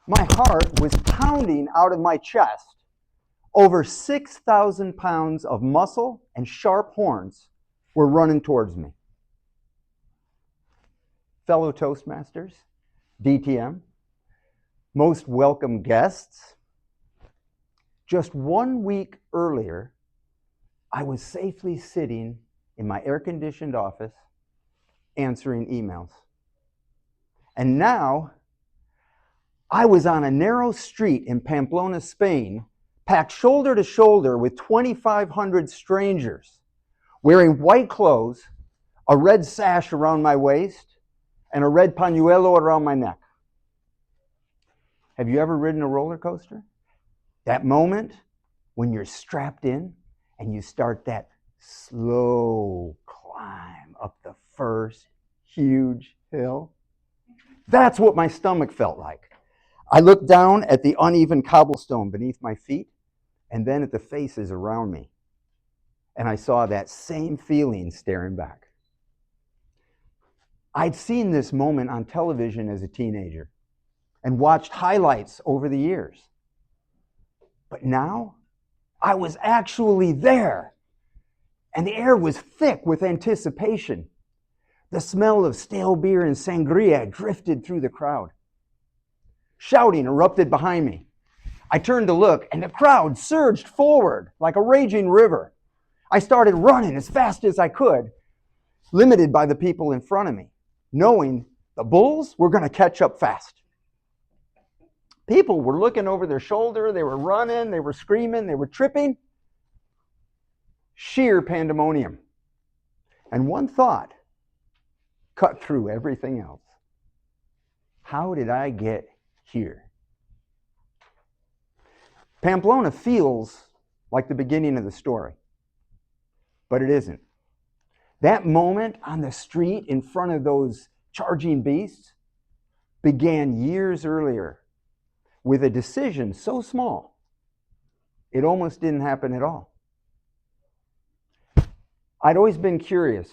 My heart was pounding out of my chest. Over 6,000 pounds of muscle and sharp horns were running towards me. Fellow Toastmasters, DTM, most welcome guests. Just 1 week earlier, I was safely sitting in my air-conditioned office answering emails. And now, I was on a narrow street in Pamplona, Spain, packed shoulder to shoulder with 2,500 strangers, wearing white clothes, a red sash around my waist, and a red pañuelo around my neck. Have you ever ridden a roller coaster? That moment when you're strapped in and you start that slow climb up the first huge hill. That's what my stomach felt like. I looked down at the uneven cobblestone beneath my feet and then at the faces around me. And I saw that same feeling staring back. I'd seen this moment on television as a teenager and watched highlights over the years. But now, I was actually there. And the air was thick with anticipation. The smell of stale beer and sangria drifted through the crowd. Shouting erupted behind me. I turned to look, and the crowd surged forward like a raging river. I started running as fast as I could, limited by the people in front of me, knowing the bulls were going to catch up fast. People were looking over their shoulder, they were running, they were screaming, they were tripping. Sheer pandemonium. And one thought cut through everything else. How did I get here? Pamplona feels like the beginning of the story, but it isn't. That moment on the street in front of those charging beasts began years earlier with a decision so small, it almost didn't happen at all. I'd always been curious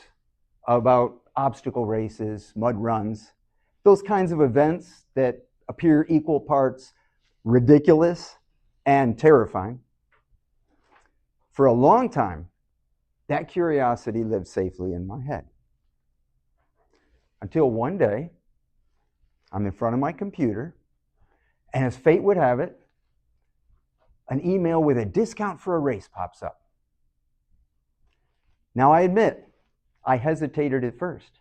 about obstacle races, mud runs, those kinds of events that appear equal parts ridiculous and terrifying. For a long time, that curiosity lived safely in my head. Until one day, I'm in front of my computer, and as fate would have it, an email with a discount for a race pops up. Now, I admit, I hesitated at first,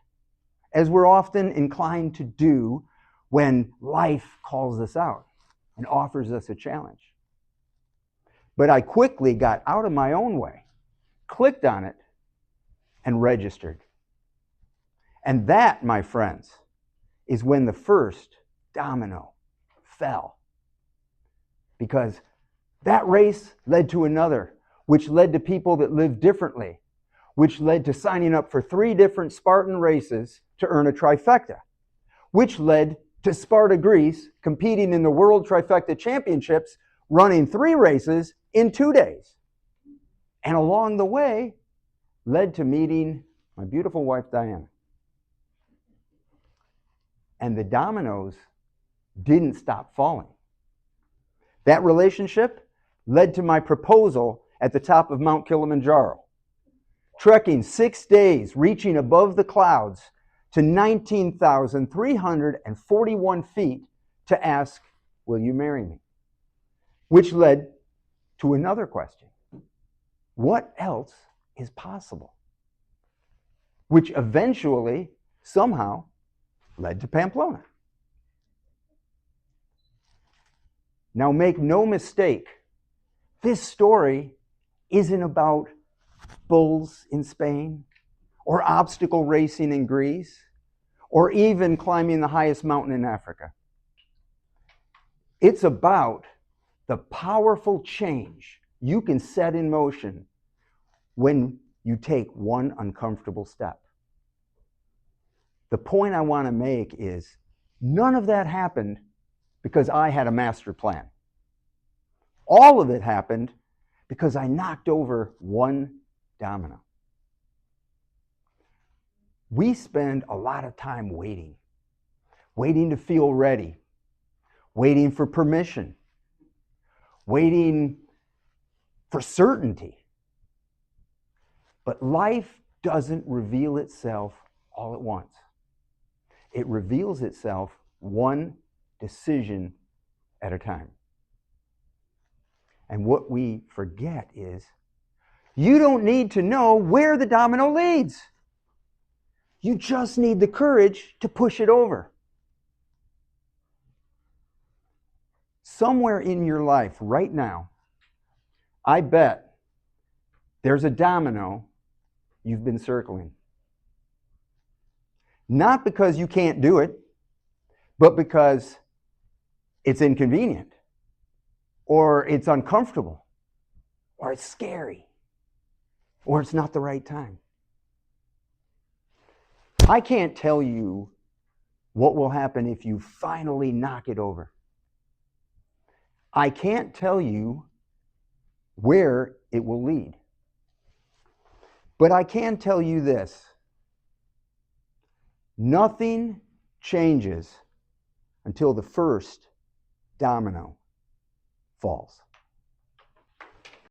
as we're often inclined to do when life calls us out and offers us a challenge. But I quickly got out of my own way, clicked on it, and registered. And that, my friends, is when the first domino fell. Because that race led to another, which led to people that lived differently, which led to signing up for 3 different Spartan races to earn a trifecta, which led to Sparta, Greece, competing in the World Trifecta Championships, running 3 races in 2 days. And along the way, led to meeting my beautiful wife, Diana. And the dominoes didn't stop falling. That relationship led to my proposal at the top of Mount Kilimanjaro, trekking 6 days, reaching above the clouds to 19,341 feet to ask, will you marry me? Which led to another question. What else is possible? Which eventually, somehow, led to Pamplona. Now, make no mistake, this story isn't about bulls in Spain, or obstacle racing in Greece, or even climbing the highest mountain in Africa. It's about the powerful change you can set in motion when you take one uncomfortable step. The point I want to make is none of that happened because I had a master plan. All of it happened because I knocked over one domino. We spend a lot of time waiting to feel ready, waiting for permission, waiting for certainty. But life doesn't reveal itself all at once. It reveals itself one decision at a time. And what we forget is you don't need to know where the domino leads. You just need the courage to push it over. Somewhere in your life right now, I bet there's a domino you've been circling. Not because you can't do it, but because it's inconvenient, or it's uncomfortable, or it's scary, or it's not the right time. I can't tell you what will happen if you finally knock it over. I can't tell you where it will lead. But I can tell you this: nothing changes until the first domino falls.